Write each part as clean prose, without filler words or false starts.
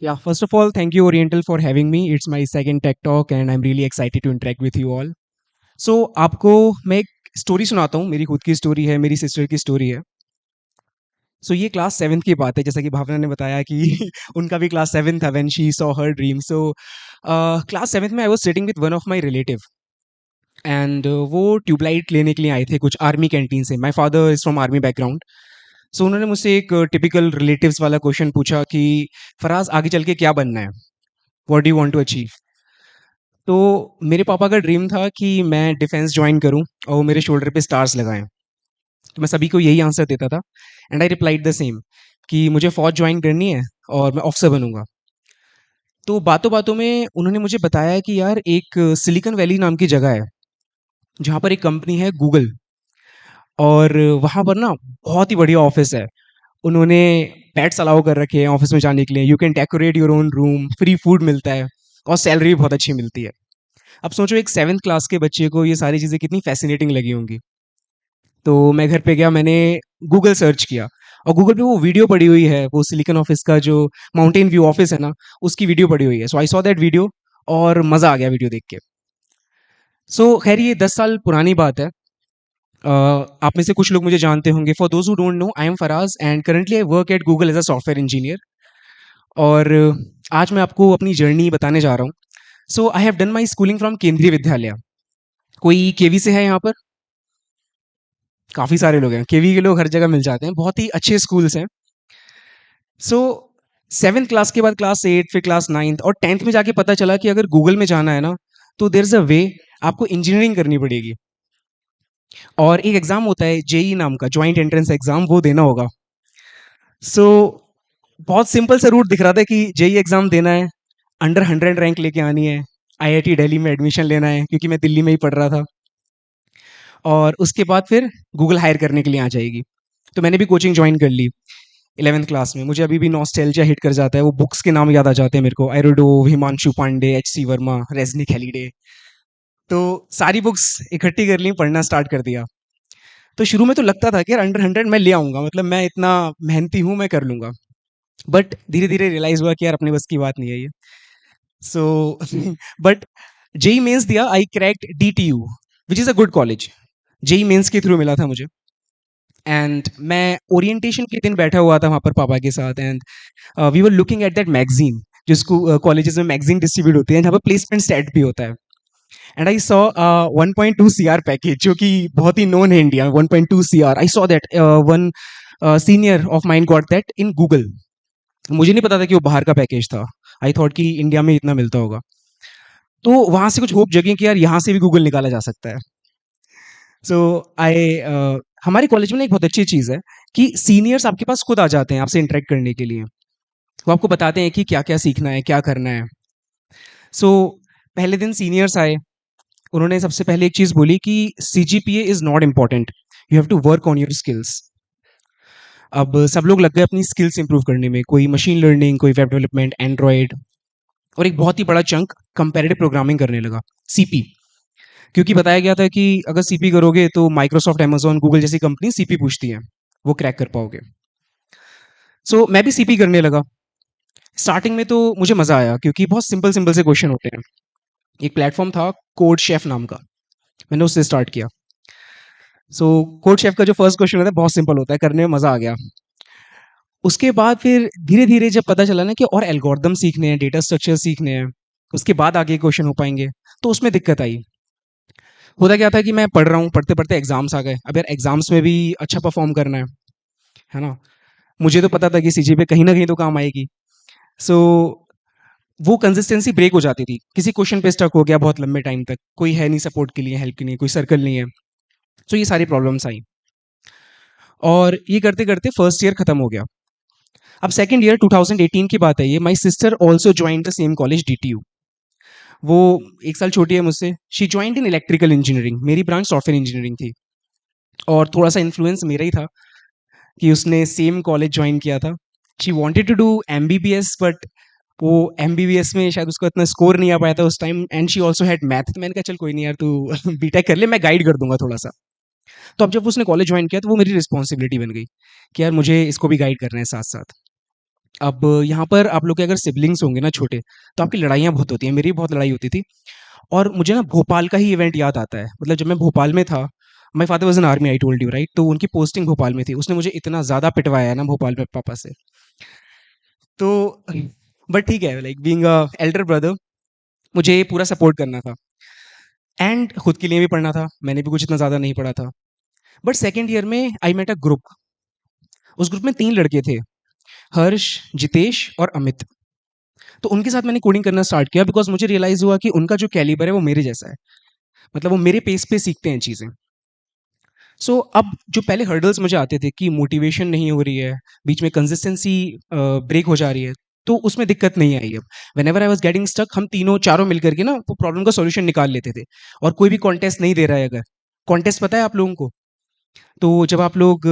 Yeah, first of all, thank you, Oriental, for having me. It's my second Tech Talk, and I'm really excited to interact with you all. So, आपको मैं एक story सुनाता हूँ. मेरी खुद की story है, मेरी सिस्टर की स्टोरी है. सो ये क्लास 7th की बात है, जैसा कि भावना ने बताया कि उनका भी क्लास 7 था when she saw her dream. So class 7th में I was sitting with one of my relative and वो ट्यूबलाइट लेने के लिए आए थे कुछ आर्मी कैंटीन से. My father is from army background. So उन्होंने मुझसे एक टिपिकल रिलेटिव्स वाला क्वेश्चन पूछा कि फराज आगे चल के क्या बनना है? What do you want to achieve? तो मेरे पापा का ड्रीम था कि मैं डिफेंस ज्वाइन करूं और वो मेरे शोल्डर पे स्टार्स लगाएं. तो मैं सभी को यही आंसर देता था and I replied the same कि मुझे फौज ज्वाइन करनी है और मैं ऑफिसर बनूंगा. तो बातों बातों में उन्होंने मुझे बताया कि यार एक सिलिकॉन वैली नाम की जगह है जहाँ पर एक कंपनी है गूगल, और वहाँ पर ना बहुत ही बढ़िया ऑफिस है. उन्होंने पेट्स अलाउ कर रखे हैं ऑफिस में जाने के लिए. You can decorate your own room, free food मिलता है और सैलरी भी बहुत अच्छी मिलती है. अब सोचो एक 7th क्लास के बच्चे को ये सारी चीज़ें कितनी फैसिनेटिंग लगी होंगी. तो मैं घर पे गया, मैंने गूगल सर्च किया और गूगल पे वो वीडियो पड़ी हुई है, वो सिलिकॉन ऑफिस का जो माउंटेन व्यू ऑफिस है ना, उसकी वीडियो पड़ी हुई है. So I saw that video और मज़ा आ गया वीडियो देख के. सो खैर ये 10 साल पुरानी बात है. आप में से कुछ लोग मुझे जानते होंगे. For those who don't know, I am Faraz and currently I work at Google as a software engineer. और आज मैं आपको अपनी जर्नी बताने जा रहा हूँ. So I have done my schooling from Kendriya Vidyalaya. कोई केवी से है यहाँ पर? काफ़ी सारे लोग हैं. केवी के लोग हर जगह मिल जाते हैं. बहुत ही अच्छे स्कूल्स हैं. सो 7th क्लास के बाद क्लास 8, फिर क्लास 9th और 10th में जाके पता चला कि अगर गूगल में जाना है ना, तो देयर इज़ अ वे. आपको इंजीनियरिंग करनी पड़ेगी और एक एग्ज़ाम होता है जेई नाम का, जॉइंट एंट्रेंस एग्ज़ाम, वो देना होगा. सो बहुत सिंपल सा रूट दिख रहा था कि जेई एग्ज़ाम देना है, अंडर 100 रैंक लेके आनी है, आईआईटी दिल्ली में एडमिशन लेना है क्योंकि मैं दिल्ली में ही पढ़ रहा था, और उसके बाद फिर गूगल हायर करने के लिए आ जाएगी. तो मैंने भी कोचिंग ज्वाइन कर ली 11th क्लास में. मुझे अभी भी नॉस्टैल्जिया हिट कर जाता है. वो बुक्स के नाम याद आ जाते हैं मेरे को: एरोडो, हिमांशु पांडे, एचसी वर्मा, रेज़निक हेलिडे. तो सारी बुक्स इकट्ठी कर ली, पढ़ना स्टार्ट कर दिया. तो शुरू में तो लगता था कि यार अंडर 100 मैं ले आऊँगा, मतलब मैं इतना मेहनती हूँ, मैं कर लूँगा. बट धीरे-धीरे रियलाइज़ हुआ कि यार अपने बस की बात नहीं है ये. सो बट जेईई मेंस दिया, I cracked DTU which is a good college. JEE mains के थ्रू मिला था मुझे. एंड मैं ओरिएंटेशन के दिन बैठा हुआ था वहाँ पर पापा के साथ, and we were looking at that magazine, जिसको कॉलेजेस में मैगजीन डिस्ट्रीब्यूट होती है जहाँ पर प्लेसमेंट सेट भी होता है. And I saw 1.2 CR package, जो कि बहुत ही नोन है इंडिया में. 1.2 CR, I saw that one senior of mine got that in Google. मुझे नहीं पता था कि वो बाहर का पैकेज था. आई थॉट कि इंडिया में इतना मिलता होगा. तो वहाँ से कुछ होप जगी कि यार यहाँ से भी गूगल निकाला जा सकता है. सो आई हमारे कॉलेज में ना एक बहुत अच्छी चीज़ है कि सीनियर्स आपके पास खुद आ जाते हैं आपसे इंटरेक्ट करने के लिए. वो आपको बताते हैं कि क्या-क्या सीखना है, क्या करना है. सो पहले दिन सीनियर्स आए. उन्होंने सबसे पहले एक चीज़ बोली कि CGPA is not important, you have to work on your skills. अब सब लोग लग गए अपनी स्किल्स इंप्रूव करने में. कोई मशीन लर्निंग, कोई वेब डेवलपमेंट, एंड्रॉयड, और एक बहुत ही बड़ा चंक कंपैरेटिव प्रोग्रामिंग करने लगा, सीपी. क्योंकि बताया गया था कि अगर सीपी करोगे तो माइक्रोसॉफ्ट, अमेज़न, गूगल जैसी कंपनी सीपी पूछती है, वो क्रैक कर पाओगे. सो मैं भी सीपी करने लगा. स्टार्टिंग में तो मुझे मज़ा आया क्योंकि बहुत सिंपल सिंपल से क्वेश्चन होते हैं. एक प्लेटफॉर्म था कोड शेफ नाम का, मैंने उससे स्टार्ट किया. सो कोड शेफ का जो फर्स्ट क्वेश्चन होता है बहुत सिंपल होता है, करने में मज़ा आ गया. उसके बाद फिर धीरे धीरे जब पता चला ना कि और एल्गोरिदम सीखने हैं, डेटा स्ट्रक्चर सीखने हैं, उसके बाद आगे क्वेश्चन हो पाएंगे, तो उसमें दिक्कत आई. होता क्या था कि मैं पढ़ रहा हूँ, पढ़ते पढ़ते एग्जाम्स आ गए. अब यार एग्जाम्स में भी अच्छा परफॉर्म करना है ना. मुझे तो पता था कि सीजी पे कहीं ना कहीं तो काम आएगी. सो वो कंसिस्टेंसी ब्रेक हो जाती थी. किसी क्वेश्चन पे स्टक हो गया बहुत लंबे टाइम तक, कोई है नहीं सपोर्ट के लिए, हेल्प के लिए, कोई सर्कल नहीं है. सो ये सारी प्रॉब्लम्स आई और ये करते करते फर्स्ट ईयर खत्म हो गया. अब सेकंड ईयर 2018 की बात है ये. My sister also joined the same college, DTU. वो एक साल छोटी है मुझसे. She joined in electrical engineering, मेरी ब्रांच सॉफ्टवेयर इंजीनियरिंग थी. और थोड़ा सा इन्फ्लुएंस मेरा ही था कि उसने सेम कॉलेज ज्वाइन किया था. She wanted to do MBBS, but वो एमबीबीएस में शायद उसको इतना स्कोर नहीं आ पाया था उस time, and she also had math. तो मैंने कहा चल कोई नहीं यार, तू बीटेक कर ले, मैं गाइड कर दूंगा थोड़ा सा. तो अब जब उसने कॉलेज ज्वाइन किया तो वो मेरी रिस्पॉन्सिबिलिटी बन गई कि यार मुझे इसको भी गाइड करना है साथ साथ. अब यहाँ पर आप लोग के अगर सिबलिंग्स होंगे ना छोटे, तो आपकी लड़ाइयाँ बहुत होती हैं, मेरी भी बहुत लड़ाई होती थी। और मुझे ना भोपाल का ही इवेंट याद आता है, मतलब जब मैं भोपाल में था, my father was in army, I told you right? तो उनकी पोस्टिंग भोपाल में थी, उसने मुझे इतना ज़्यादा पिटवाया है ना भोपाल में पापा से। तो बट ठीक है, like being a elder brother, मुझे पूरा सपोर्ट करना था एंड खुद के लिए भी पढ़ना था, मैंने भी कुछ इतना ज़्यादा नहीं पढ़ा था। बट सेकंड ईयर में आई मेट अ ग्रुप, उस ग्रुप में 3 लड़के थे, हर्ष, जितेश और अमित। तो उनके साथ मैंने कोडिंग करना स्टार्ट किया बिकॉज़ मुझे रियलाइज़ हुआ कि उनका जो कैलिबर है वो मेरे जैसा है। मतलब वो मेरे पेस पे सीखते हैं चीज़ें। सो अब जो पहले हर्डल्स मुझे आते थे कि मोटिवेशन नहीं हो रही है, बीच में कंसिस्टेंसी ब्रेक हो जा रही है, तो उसमें दिक्कत नहीं आई अब। Whenever I was getting stuck, हम तीनों चारों मिल कर के ना वो प्रॉब्लम का सॉल्यूशन निकाल लेते थे। और कोई भी कॉन्टेस्ट नहीं दे रहा है अगर, कॉन्टेस्ट पता है आप लोगों को? तो जब आप लोग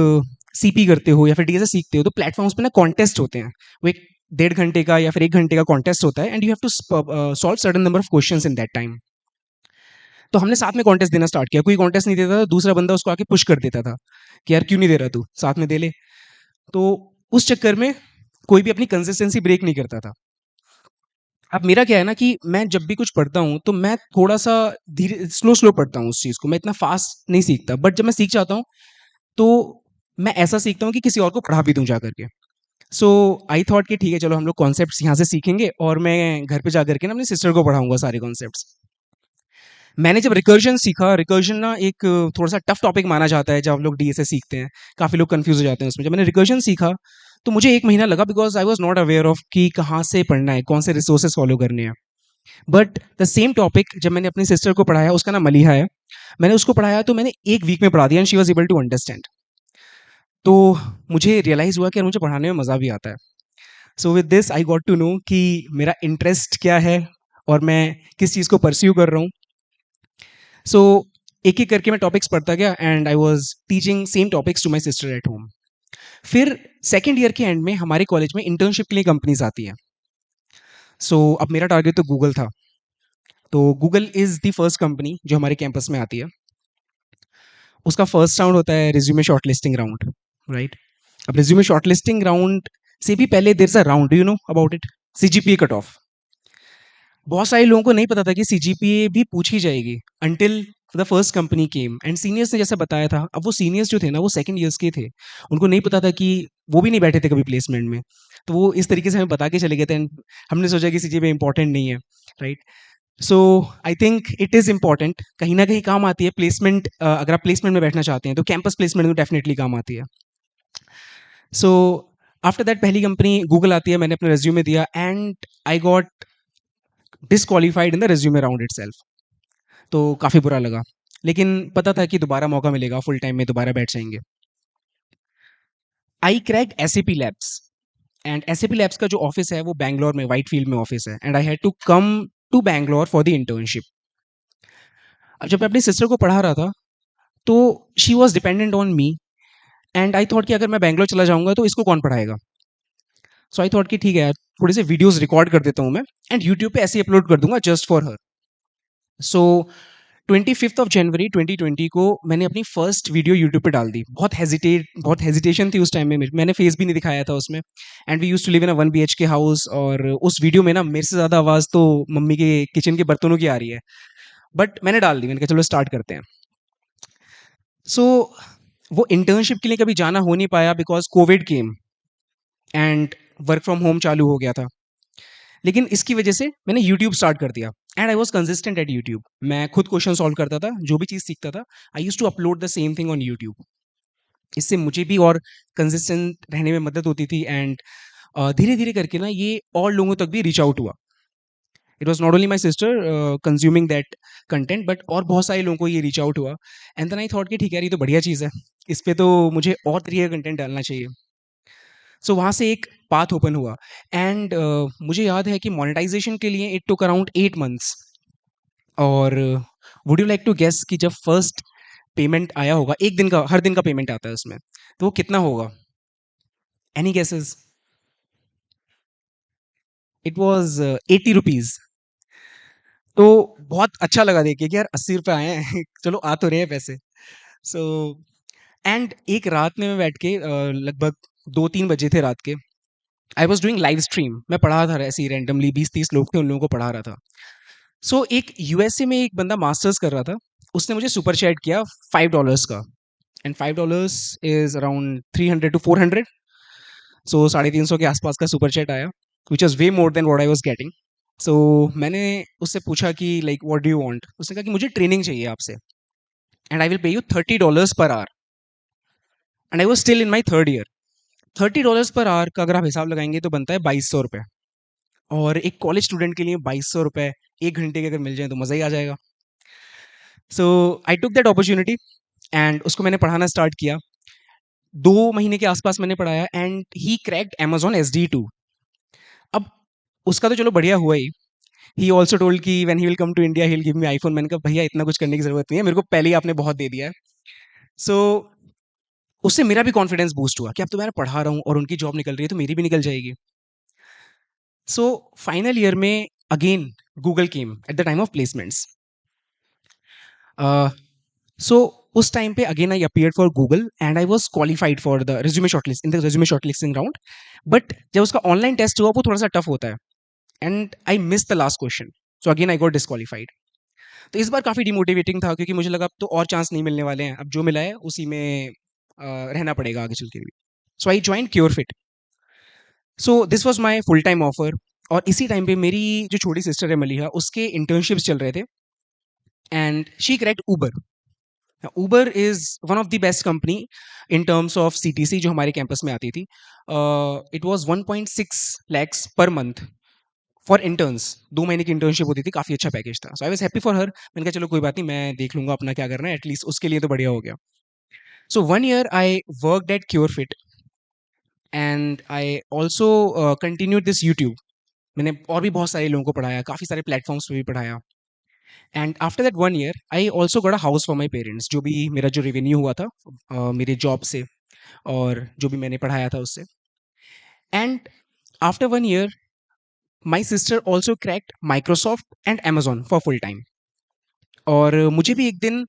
सीपी करते हो या फिर डीएसए सीखते हो तो प्लेटफ़ॉर्म्स पे ना कॉन्टेस्ट होते हैं। वो एक डेढ़ घंटे का या फिर 1 घंटे का कॉन्टेस्ट होता है and you have to solve certain number of questions in that time. तो हमने साथ में कॉन्टेस्ट देना स्टार्ट किया। कोई कॉन्टेस्ट नहीं देता था, दूसरा बंदा उसको आके पुश कर देता था कि यार क्यों नहीं दे रहा तू? साथ में दे ले। तो उस चक्कर में कोई भी अपनी कंसिस्टेंसी ब्रेक नहीं करता था। अब मेरा क्या है ना कि मैं जब भी कुछ पढ़ता हूँ, तो मैं थोड़ा-सा धीरे स्लो-स्लो पढ़ता हूँ उस चीज़ को, मैं इतना फ़ास्ट नहीं सीखता। बट जब मैं सीख जाता हूँ, तो मैं ऐसा सीखता हूँ कि किसी और को पढ़ा भी दूँ जा कर के। सो आई थॉट कि ठीक है, चलो हम लोग कॉन्सेप्ट्स यहाँ से सीखेंगे और मैं घर पे जा कर के ना अपनी सिस्टर को पढ़ाऊँगा सारे कॉन्सेप्ट्स। मैंने जब रिकर्जन सीखा, रिकर्जन ना एक थोड़ा-सा टफ टॉपिक माना जाता है जब हम लोग डीएसए सीखते हैं। काफ़ी लोग कन्फ्यूज़ हो जाते हैं उसमें। जब मैंने रिकर्जन सीखा, तो मुझे 1 महीना लगा because I was not aware of कि कहाँ से पढ़ना है, कौन से रिसोर्सेज़ फ़ॉलो करने हैं। बट द सेम टॉपिक जब मैंने अपनी सिस्टर को पढ़ाया, उसका नाम मलीहा है। मैंने उसको पढ़ाया तो मैंने 1 वीक में पढ़ा दिया and she was able to understand. तो मुझे रियलाइज़ हुआ कि यार मुझे पढ़ाने में मज़ा भी आता है। So with this I got to know कि मेरा इंटरेस्ट क्या है और मैं किस चीज़ को परस्यू कर रहा हूँ। सो एक-एक करके मैं टॉपिक्स पढ़ता गया and I was teaching same topics to my sister at home. फिर सेकंड ईयर के एंड में हमारे कॉलेज में इंटर्नशिप के लिए कंपनीज़ आती हैं। सो अब मेरा टारगेट तो गूगल था। तो Google is the first company जो हमारे कैंपस में आती है। उसका फर्स्ट राउंड होता है रिज्यूमे शॉर्टलिस्टिंग राउंड, राइट? अब रिज्यूमे शॉर्टलिस्टिंग राउंड से भी पहले there is a round, do you know about it? CGPA cut off. बहुत सारे लोगों को नहीं पता था कि सीजीपीए भी पूछी जाएगी until the first company came and seniors ने जैसा बताया था। अब वो सीनियर्स जो थे ना वो सेकंड ईयर्स के थे, उनको नहीं पता था कि वो भी नहीं बैठे थे कभी प्लेसमेंट में, तो वो इस तरीके से हमें बता के चले गए थे एंड हमने सोचा कि सीजीपीए इंपॉर्टेंट नहीं है, right? So I think it is important, कहीं ना कहीं काम आती है प्लेसमेंट। अगर आप प्लेसमेंट में बैठना चाहते हैं तो कैंपस प्लेसमेंट में डेफिनेटली काम आती है। सो आफ्टर दैट पहली कंपनी गूगल आती है, मैंने अपना रेज्यूमे दिया and I got disqualified in the resume round itself. तो काफ़ी बुरा लगा। लेकिन पता था कि दोबारा मौका मिलेगा, फुल टाइम में दोबारा बैठ जाएँगे। आई cracked SAP labs and SAP labs का जो ऑफ़िस है वो बैंगलोर में व्हाइटफ़ील्ड में ऑफ़िस है and I had to come to Bangalore for the internship. अब जब मैं अपनी सिस्टर को पढ़ा रहा था, तो she was dependent on me and I thought कि अगर मैं बैंगलोर चला जाऊँगा तो इसको कौन पढ़ाएगा? सो आई थॉट कि ठीक है यार, थोड़े से वीडियोज़ रिकॉर्ड कर देता हूँ मैं एंड यूट्यूब पे ऐसे ही अपलोड कर दूँगा just for her. So 25th of January 2020 को मैंने अपनी फर्स्ट वीडियो यूट्यूब पे डाल दी। बहुत हेजिटेशन थी उस टाइम में, मैंने फेस भी नहीं दिखाया था उसमें and we used to live in a 1 BHK house और उस वीडियो में ना मेरे से ज़्यादा आवाज़ तो मम्मी के किचन के बर्तनों की आ रही है। बट मैंने डाल दी, मैंने कहा चलो स्टार्ट करते हैं। सो वो इंटर्नशिप के लिए कभी जाना हो नहीं पाया because Covid came and work from home चालू हो गया था। लेकिन इसकी वजह से मैंने यूट्यूब स्टार्ट कर दिया and I was consistent at YouTube. मैं खुद क्वेश्चन सॉल्व करता था, जो भी चीज़ सीखता था, I used to upload the same thing on YouTube. इससे मुझे भी और कंसिस्टेंट रहने में मदद होती थी एंड धीरे-धीरे करके ना ये और लोगों तक भी रीच आउट हुआ। It was not only my sister consuming that content but और बहुत सारे लोगों को ये रीच आउट हुआ एंड देन आई थॉट कि ठीक है यार, ये तो बढ़िया चीज़ है। इस पे तो मुझे और तरीके का कंटेंट डालना चाहिए। सो वहाँ से एक पाथ ओपन हुआ एंड मुझे याद है कि मोनेटाइज़ेशन के लिए इट टूक अराउंड 8 मंथ्स। और would you like to guess कि जब फर्स्ट पेमेंट आया होगा, 1 दिन का, हर दिन का पेमेंट आता है उसमें, तो वो कितना होगा? Any guesses? It was ₹80। तो बहुत अच्छा लगा देख के कि यार ₹80 आए हैं चलो आ तो रहे हैं पैसे। सो एंड एक रात में मैं बैठ के लगभग 2-3 बजे थे रात के, I was doing live stream, मैं पढ़ा था ऐसे ही रैंडमली, 20-30 लोग थे, उन लोगों को पढ़ा रहा था। सो एक यूएसए में एक बंदा मास्टर्स कर रहा था, उसने मुझे सुपर चैट किया $5 का, and $5 is around 300 to 400, so 350 के आसपास का सुपर चैट आया, which is way more than what I was getting. So मैंने उससे पूछा कि like what do you want, उसने कहा कि मुझे ट्रेनिंग चाहिए आपसे, and I will pay you $30 per hour, and I was still in my third year. $30 per our का अगर आप हिसाब लगाएंगे तो बनता है 2200 रुपये, और एक कॉलेज स्टूडेंट के लिए 2200 रुपये 1 घंटे के अगर मिल जाए तो मज़ा ही आ जाएगा। सो आई टुक दैट अपॉर्चुनिटी, एंड उसको मैंने पढ़ाना स्टार्ट किया। 2 महीने के आसपास मैंने पढ़ाया, and he cracked Amazon SD2। अब उसका तो चलो बढ़िया हुआ ही। ही ऑल्सो टोल्ड कि when he will come to India he will give me iPhone. मैंने कहा भैया इतना कुछ करने की जरूरत नहीं है, मेरे को पहले ही आपने बहुत दे दिया है। सो उससे मेरा भी कॉन्फिडेंस बूस्ट हुआ कि अब तो मैं पढ़ा रहा हूँ और उनकी जॉब निकल रही है तो मेरी भी निकल जाएगी। सो फाइनल ईयर में again Google came at the time of placements. So उस टाइम पे again I appeared for Google, and I was qualified for the resume shortlist in the resume shortlisting round. But जब उसका online test हुआ वो थोड़ा सा tough होता है, and I miss the last question, so again I got disqualified. तो इस बार काफ़ी डिमोटिवेटिंग था, क्योंकि मुझे लगा अब तो और चांस नहीं मिलने वाले हैं, अब जो मिला है उसी में रहना पड़ेगा आगे चल के भी। So I join Curefit. So this was my full time offer, और इसी टाइम पे मेरी जो छोटी सिस्टर है मलिहा, उसके इंटर्नशिप्स चल रहे थे, and she cracked Uber. Uber is one of the best company in terms of CTC जो हमारे कैंपस में आती थी। It was 1.6 lakhs per month for interns. 2 महीने की इंटर्नशिप होती थी, काफ़ी अच्छा पैकेज था। So I was happy for her. मैंने कहा चलो कोई बात नहीं, मैं देख लूंगा अपना क्या करना है, एटलीस्ट उसके लिए तो बढ़िया हो गया। So 1 year I worked at Curefit, and I also continued this YouTube. मैंने और भी बहुत सारे लोगों को पढ़ाया, काफ़ी सारे प्लेटफॉर्म्स पे भी पढ़ाया, and after that 1 year I also got a house for my parents. जो भी मेरा जो रेवेन्यू हुआ था मेरे जॉब से और जो भी मैंने पढ़ाया था उससे। And after 1 year my sister also cracked Microsoft and Amazon for full time. और मुझे भी एक दिन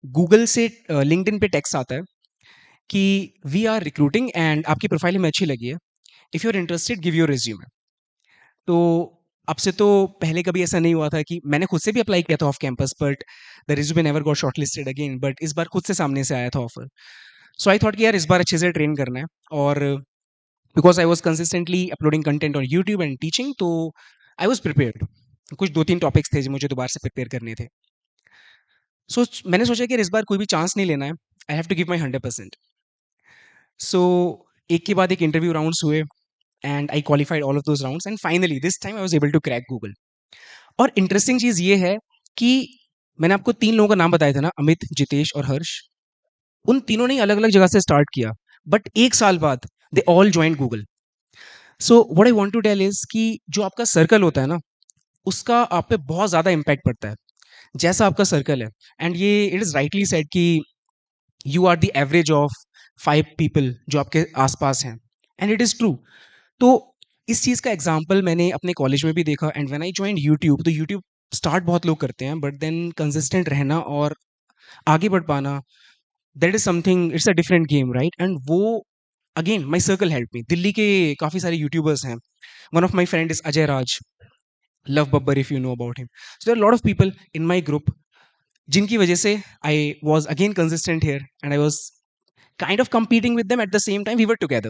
गूगल से लिंक्डइन पे टेक्स्ट आता है कि वी आर रिक्रूटिंग एंड आपकी प्रोफाइल हमें अच्छी लगी है, if you are interested give your resume. तो अब से तो पहले कभी ऐसा नहीं हुआ था, कि मैंने खुद से भी अप्लाई किया था off campus, but the resume never got shortlisted again, but इस बार खुद से सामने से आया था ऑफर। सो आई थॉट कि यार इस बार अच्छे से ट्रेन करना है, और because I was consistently uploading content on YouTube and teaching, तो आई वॉज प्रिपेयर्ड। कुछ 2-3 टॉपिक्स थे जो मुझे दोबारा से प्रिपेयर करने थे। सो मैंने सोचा कि यार इस बार कोई भी चांस नहीं लेना है, I have to give my 100%। So एक के बाद एक इंटरव्यू राउंड्स हुए, and I qualified all of those rounds, and finally this time I was able to crack Google. और इंटरेस्टिंग चीज़ ये है कि मैंने आपको 3 लोगों का नाम बताया था ना, अमित, जितेश और हर्ष। उन तीनों ने ही अलग-अलग जगह से स्टार्ट किया, बट 1 साल बाद they all joined Google. So what I want to tell is कि जो आपका सर्कल होता है ना, उसका आप पे बहुत ज़्यादा इम्पैक्ट पड़ता है। जैसा आपका सर्कल है, एंड ये इट इज़ राइटली सेड कि you are the average of 5 people जो आपके आस-पास हैं, एंड इट इज़ ट्रू। तो इस चीज़ का एग्जाम्पल मैंने अपने कॉलेज में भी देखा, and when I joined YouTube, तो यूट्यूब स्टार्ट बहुत लोग करते हैं, बट देन कंसिस्टेंट रहना और आगे बढ़ पाना, that is something, it's a different game, right? And वो again my circle help me. Delhi के काफ़ी सारे यूट्यूबर्स हैं। One of my friend is Ajay Raj, Love Babbar, if you know about him. So there are lot of people in my group जिनकी वजह से I was again consistent here, and I was kind of competing with them, at the same time we were together,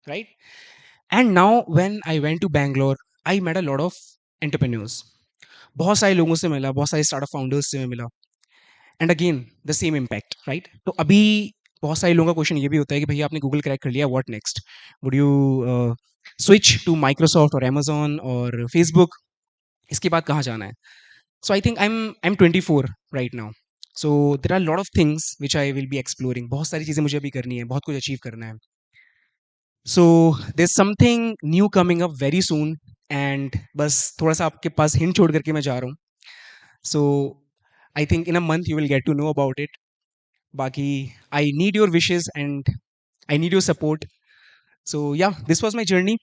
right? And now when I went to Bangalore, I met a lot of entrepreneurs, बहुत सारे लोगों से मिला, बहुत सारे startup founders से मैं मिला, and again the same impact, right? तो अभी बहुत सारे लोगों का क्वेश्चन ये भी होता है कि भैया आपने गूगल क्रैक कर लिया, what next? Would you switch to Microsoft और Amazon और फेसबुक? इसके बाद कहाँ जाना है? So I think I am 24 right now. So there are lot of things which I will be exploring. बहुत सारी चीज़ें मुझे अभी करनी है, बहुत कुछ अचीव करना है। सो there's something new coming up very soon, and बस थोड़ा सा आपके पास हिंट छोड़ करके मैं जा रहा हूँ। So I think in a month you will get to know about it. बाकी I need your wishes and I need your support. So yeah, this was my journey.